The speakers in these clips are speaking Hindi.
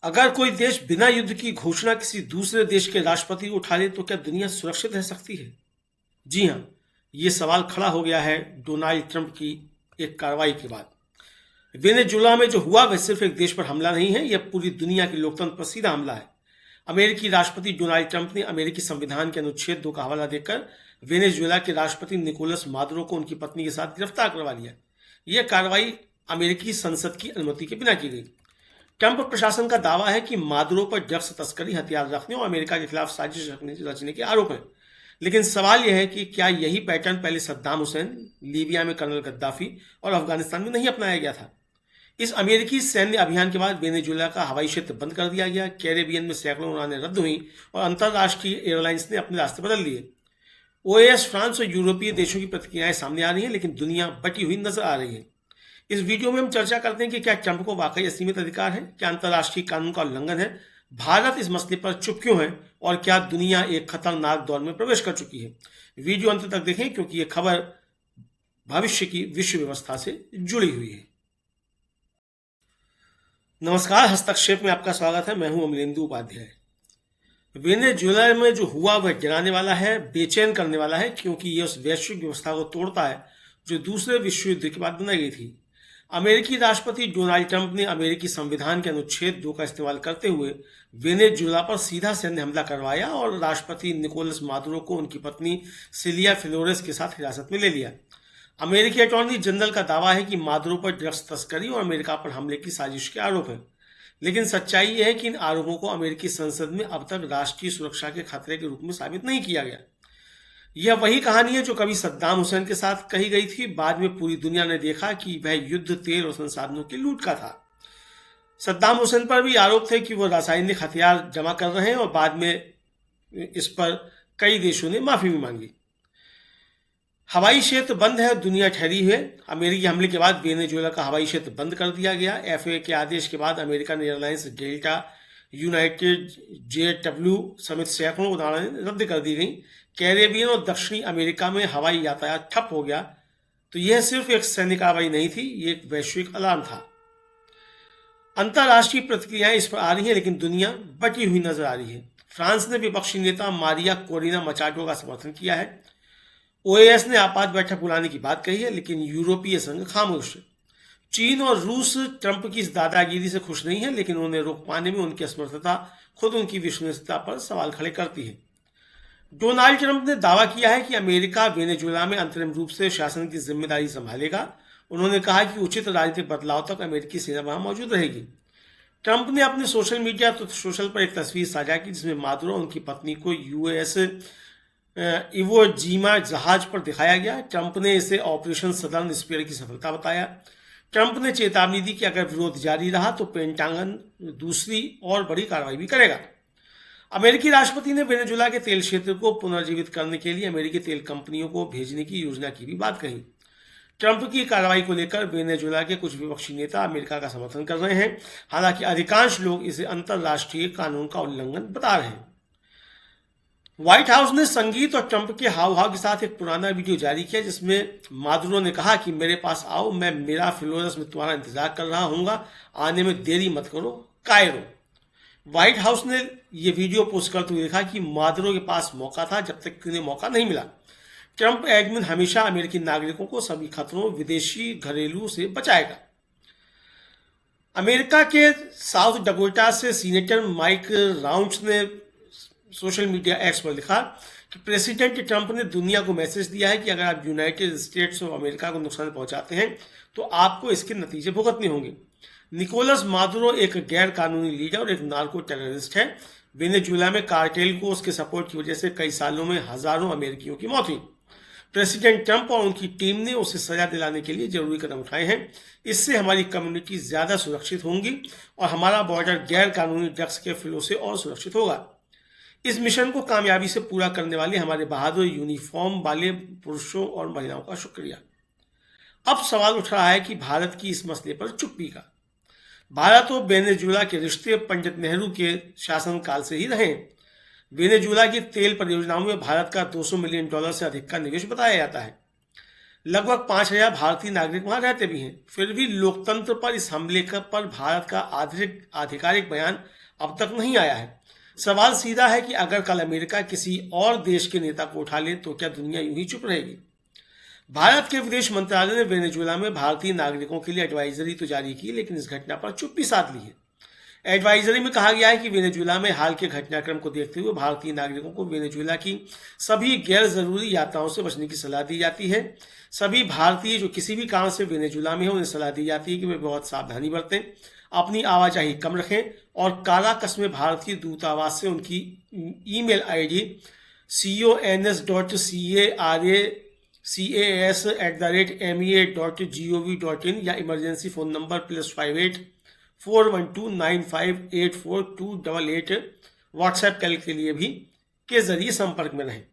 अगर कोई देश बिना युद्ध की घोषणा किसी दूसरे देश के राष्ट्रपति को उठा ले तो क्या दुनिया सुरक्षित रह सकती है? जी हाँ, ये सवाल खड़ा हो गया है डोनाल्ड ट्रंप की एक कार्रवाई के बाद। वेनेजुला में जो हुआ वह सिर्फ एक देश पर हमला नहीं है, यह पूरी दुनिया के लोकतंत्र पर सीधा हमला है। अमेरिकी राष्ट्रपति डोनाल्ड ट्रंप ने अमेरिकी संविधान के अनुच्छेद 2 का हवाला देकर वेनेजुएला के राष्ट्रपति निकोलस मादुरो को उनकी पत्नी के साथ गिरफ्तार करवा लिया। यह कार्रवाई अमेरिकी संसद की अनुमति के बिना की गई। ट्रंप प्रशासन का दावा है कि मादुरो पर ड्रग्स तस्करी, हथियार रखने और अमेरिका के खिलाफ साजिश रचने के आरोप हैं। लेकिन सवाल यह है कि क्या यही पैटर्न पहले सद्दाम हुसैन, लीबिया में कर्नल गद्दाफी और अफगानिस्तान में नहीं अपनाया गया था? इस अमेरिकी सैन्य अभियान के बाद वेनेजुएला का हवाई क्षेत्र बंद कर दिया गया। कैरेबियन में सैकड़ों उड़ानें रद्द हुई और अंतर्राष्ट्रीय एयरलाइंस ने अपने रास्ते बदल लिए। ओएस, फ्रांस और यूरोपीय देशों की प्रतिक्रियाएं सामने आ रही हैं, लेकिन दुनिया बटी हुई नजर आ रही है। इस वीडियो में हम चर्चा करते हैं कि क्या ट्रंप को वाकई असीमित अधिकार है, क्या अंतर्राष्ट्रीय कानून का उल्लंघन है, भारत इस मसले पर चुप क्यों है और क्या दुनिया एक खतरनाक दौर में प्रवेश कर चुकी है। वीडियो अंत तक देखें क्योंकि यह खबर भविष्य की विश्व व्यवस्था से जुड़ी हुई है। नमस्कार, हस्तक्षेप में आपका स्वागत है। मैं हूं अमलेंदु उपाध्याय। वेनेजुएला में जो हुआ वह गिराने वाला है, बेचैन करने वाला है, क्योंकि यह उस वैश्विक व्यवस्था को तोड़ता है जो दूसरे विश्व युद्ध के बाद बनाई गई थी। अमेरिकी राष्ट्रपति डोनाल्ड ट्रंप ने अमेरिकी संविधान के अनुच्छेद 2 का इस्तेमाल करते हुए वेनेजुएला पर सीधा सैन्य हमला करवाया और राष्ट्रपति निकोलस मादुरो को उनकी पत्नी सिलिया फ्लोरेस के साथ हिरासत में ले लिया। अमेरिकी अटॉर्नी जनरल का दावा है कि मादुरो पर ड्रग्स तस्करी और अमेरिका पर हमले की साजिश के आरोप हैं। लेकिन सच्चाई यह है कि इन आरोपों को अमेरिकी संसद में अब तक राष्ट्रीय सुरक्षा के खतरे के रूप में साबित नहीं किया गया। यह वही कहानी है जो कभी सद्दाम हुसैन के साथ कही गई थी। बाद में पूरी दुनिया ने देखा कि वह युद्ध तेल और संसाधनों की लूट का था। सद्दाम हुसैन पर भी आरोप थे कि वो रासायनिक हथियार जमा कर रहे हैं और बाद में इस पर कई देशों ने माफी भी मांगी। हवाई क्षेत्र बंद है, दुनिया ठहरी हुई है। अमेरिकी हमले के बाद वेनेजुएला का हवाई क्षेत्र बंद कर दिया गया। एफए के आदेश के बाद अमेरिकन एयरलाइंस, डेल्टा, यूनाइटेड, जेटडब्ल्यू समेत सैकड़ों उड़ानें रद्द कर दी गई। कैरेबियन और दक्षिणी अमेरिका में हवाई यातायात ठप हो गया। तो यह सिर्फ एक सैन्य कार्रवाई नहीं थी, ये एक वैश्विक अलार्म था। अंतर्राष्ट्रीय प्रतिक्रियाएं इस पर आ रही हैं, लेकिन दुनिया बटी हुई नजर आ रही है। फ्रांस ने विपक्षी नेता मारिया कोरिना मचाटो का समर्थन किया है। ओएस ने आपात बैठक बुलाने की बात कही है, लेकिन यूरोपीय संघ खामोश है। चीन और रूस ट्रंप की इस दादागिरी से खुश नहीं है, लेकिन उन्हें रोक पाने में उनकी असमर्थता खुद उनकी विश्वसनीयता पर सवाल खड़े करती है। डोनाल्ड ट्रंप ने दावा किया है कि अमेरिका वेनेजुएला में अंतरिम रूप से शासन की जिम्मेदारी संभालेगा। उन्होंने कहा कि उचित राजनीतिक बदलाव तक अमेरिकी सेना वहां मौजूद रहेगी। ट्रंप ने अपने सोशल मीडिया सोशल पर एक तस्वीर साझा की जिसमें मादुरो और उनकी पत्नी को यूएस इवो जीमा जहाज पर दिखाया गया। ट्रंप ने इसे ऑपरेशन सदर्न स्पीयर की सफलता बताया। ट्रंप ने चेतावनी दी कि अगर विरोध जारी रहा तो पेंटागन दूसरी और बड़ी कार्रवाई भी करेगा। अमेरिकी राष्ट्रपति ने वेनेजुएला के तेल क्षेत्र को पुनर्जीवित करने के लिए अमेरिकी तेल कंपनियों को भेजने की योजना की भी बात कही। ट्रंप की कार्रवाई को लेकर वेनेजुएला के कुछ विपक्षी नेता अमेरिका का समर्थन कर रहे हैं, हालांकि अधिकांश लोग इसे अंतर्राष्ट्रीय कानून का उल्लंघन बता रहे हैं। व्हाइट हाउस ने संगीत और ट्रंप के हाव भाव के साथ एक पुराना वीडियो जारी किया जिसमें मादुरो ने कहा कि मेरे पास आओ, मैं मेरा फ्लोरेस में तुम्हारा इंतजार कर रहा हूंगा, आने में देरी मत करो, कायरो। व्हाइट हाउस ने यह वीडियो पोस्ट करते हुए लिखा कि मादुरो के पास मौका था जब तक कि उन्हें मौका नहीं मिला। ट्रंप एडमिन हमेशा अमेरिकी नागरिकों को सभी खतरों, विदेशी, घरेलू से बचाएगा। अमेरिका के साउथ डकोटा से सीनेटर माइक राउंच ने सोशल मीडिया एक्स पर लिखा कि प्रेसिडेंट ट्रंप ने दुनिया को मैसेज दिया है कि अगर आप यूनाइटेड स्टेट्स ऑफ अमेरिका को नुकसान पहुंचाते हैं तो आपको इसके नतीजे भुगतने होंगे। निकोलस मादुरो एक गैर कानूनी लीडर और एक नार्को टेररिस्ट है। वेनेजुएला में कार्टेल को उसके सपोर्ट की वजह से कई सालों में हजारों अमेरिकियों की मौत हुई। प्रेसिडेंट ट्रंप और उनकी टीम ने उसे सजा दिलाने के लिए जरूरी कदम उठाए हैं। इससे हमारी कम्युनिटी ज्यादा सुरक्षित होंगी और हमारा बॉर्डर गैर कानूनी ड्रग्स के फ्लो से और सुरक्षित होगा। इस मिशन को कामयाबी से पूरा करने वाले हमारे बहादुर यूनिफॉर्म वाले पुरुषों और महिलाओं का शुक्रिया। अब सवाल उठ रहा है कि भारत की इस मसले पर चुप्पी का। भारत और वेनेजुएला के रिश्ते पंडित नेहरू के शासनकाल से ही रहे। वेनेजुएला की तेल परियोजनाओं में भारत का $200 मिलियन से अधिक का निवेश बताया जाता है। लगभग 5,000 भारतीय नागरिक वहां रहते भी हैं। फिर भी लोकतंत्र पर इस हमले पर भारत का आधिकारिक बयान अब तक नहीं आया है। सवाल सीधा है कि अगर कल अमेरिका किसी और देश के नेता को उठा ले तो क्या दुनिया यूं ही चुप रहेगी? भारत के विदेश मंत्रालय ने वेनेजुएला में भारतीय नागरिकों के लिए एडवाइजरी तो जारी की, लेकिन इस घटना पर चुप्पी साध ली है। एडवाइजरी में कहा गया है कि वेनेजुएला में हाल के घटनाक्रम को देखते हुए भारतीय नागरिकों को वेनेजुएला की सभी गैर जरूरी यात्राओं से बचने की सलाह दी जाती है। सभी भारतीय जो किसी भी कारण से वेनेजुएला में हैं उन्हें सलाह दी जाती है कि वे बहुत सावधानी बरतें, अपनी आवाजाही कम रखें और काराकस में भारतीय दूतावास से उनकी ईमेल आईडी cons@cas@mea.gov.in या emergency phone number +58 41295842888 WhatsApp call के लिए भी के जरिए संपर्क में रहें।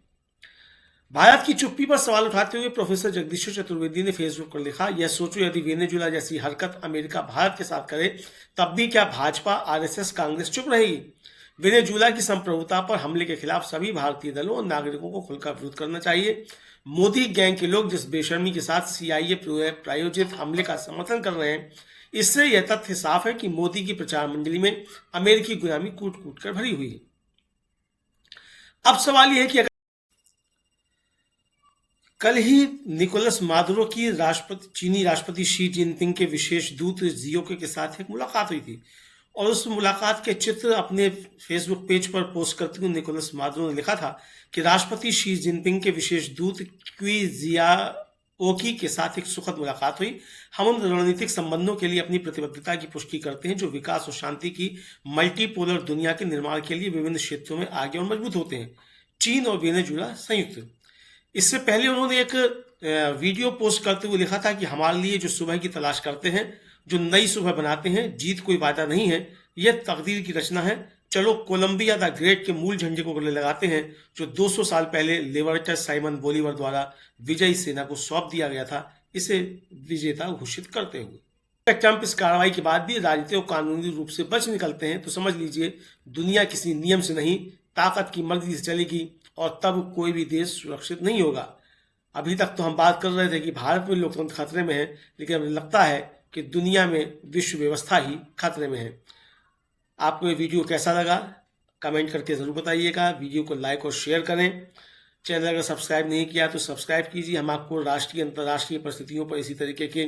भारत की चुप्पी पर सवाल उठाते हुए प्रोफेसर जगदीश्वर चतुर्वेदी ने फेसबुक पर लिखा, यह सोचो यदि वेनेजुएला जैसी हरकत अमेरिका भारत के साथ करे तब भी क्या भाजपा, आरएसएस, कांग्रेस चुप रहेगी? वेनेजुएला की संप्रभुता पर हमले के खिलाफ सभी भारतीय दलों और नागरिकों को खुलकर विरोध करना चाहिए। मोदी गैंग के लोग जिस बेशर्मी के साथ CIA प्रायोजित हमले का समर्थन कर रहे हैं, इससे यह तथ्य साफ है कि मोदी की प्रचार मंडली में अमेरिकी गुलामी कूट कूट कर भरी हुई है। अब सवाल यह है कि कल ही निकोलस मादुरो की चीनी राष्ट्रपति शी जिनपिंग के विशेष दूत जियोके के साथ एक मुलाकात हुई थी और उस मुलाकात के चित्र अपने फेसबुक पेज पर पोस्ट करते हुए निकोलस मादुरो ने लिखा था कि राष्ट्रपति शी जिनपिंग के विशेष दूत क्वी जियाओकी के साथ एक सुखद मुलाकात हुई। हम उन रणनीतिक संबंधों के लिए अपनी प्रतिबद्धता की पुष्टि करते हैं जो विकास और शांति की मल्टीपोलर दुनिया के निर्माण के लिए विभिन्न क्षेत्रों में आगे और मजबूत होते हैं। चीन और वेनेजुएला संयुक्त। इससे पहले उन्होंने एक वीडियो पोस्ट करते हुए लिखा था कि हमारे लिए जो सुबह की तलाश करते हैं, जो नई सुबह बनाते हैं, जीत कोई वादा नहीं है, यह तकदीर की रचना है। चलो कोलंबिया द ग्रेट के मूल झंडे को गले लगाते हैं जो 200 साल पहले लिबर्टस साइमन बोलीवर द्वारा विजयी सेना को सौंप दिया गया था, इसे विजेता घोषित करते हुए। ट्रंप इस कार्रवाई के बाद भी राजनीतिक और कानूनी रूप से बच निकलते हैं तो समझ लीजिए दुनिया किसी नियम से नहीं, ताकत की मर्जी से चलेगी और तब कोई भी देश सुरक्षित नहीं होगा। अभी तक तो हम बात कर रहे थे कि भारत में लोकतंत्र खतरे में है, लेकिन हमें लगता है कि दुनिया में विश्व व्यवस्था ही खतरे में है। आपको ये वीडियो कैसा लगा कमेंट करके ज़रूर बताइएगा। वीडियो को लाइक और शेयर करें। चैनल अगर सब्सक्राइब नहीं किया तो सब्सक्राइब कीजिए। हम आपको राष्ट्रीय अंतर्राष्ट्रीय परिस्थितियों पर इसी तरीके की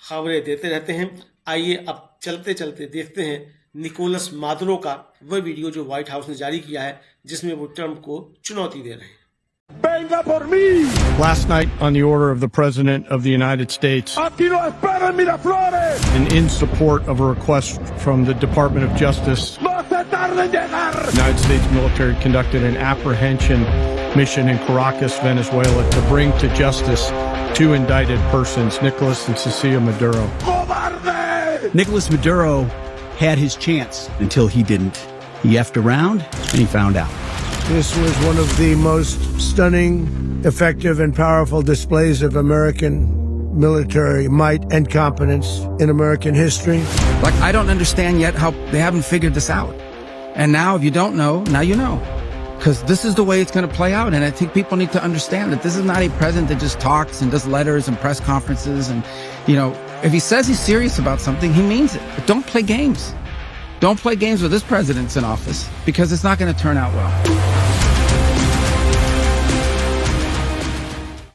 खबरें देते रहते हैं। आइए अब चलते चलते देखते हैं निकोलस मादुरो का वह वीडियो जो व्हाइट हाउस ने जारी किया है, जिसमें वो ट्रंप को चुनौती दे रहे हैं। Venga por mí. Last night, on the order of the President of the United States, Aquí no esperan Miraflores. and in support of a request from the Department of Justice, No se tarde en llegar. the United States military conducted an apprehension mission in Caracas, Venezuela, to bring to justice two indicted persons, Nicolas and Cecilia Maduro. ¡Cobarde! Nicolas Maduro had his chance until he didn't. He effed around and he found out. This was one of the most stunning, effective, and powerful displays of American military might and competence in American history. Like, I don't understand yet how they haven't figured this out. And now, if you don't know, now you know. Because this is the way it's going to play out. And I think people need to understand that this is not a president that just talks and does letters and press conferences. And, you know, if he says he's serious about something, he means it. But don't play games. Don't play games with this president's in office because it's not going to turn out well.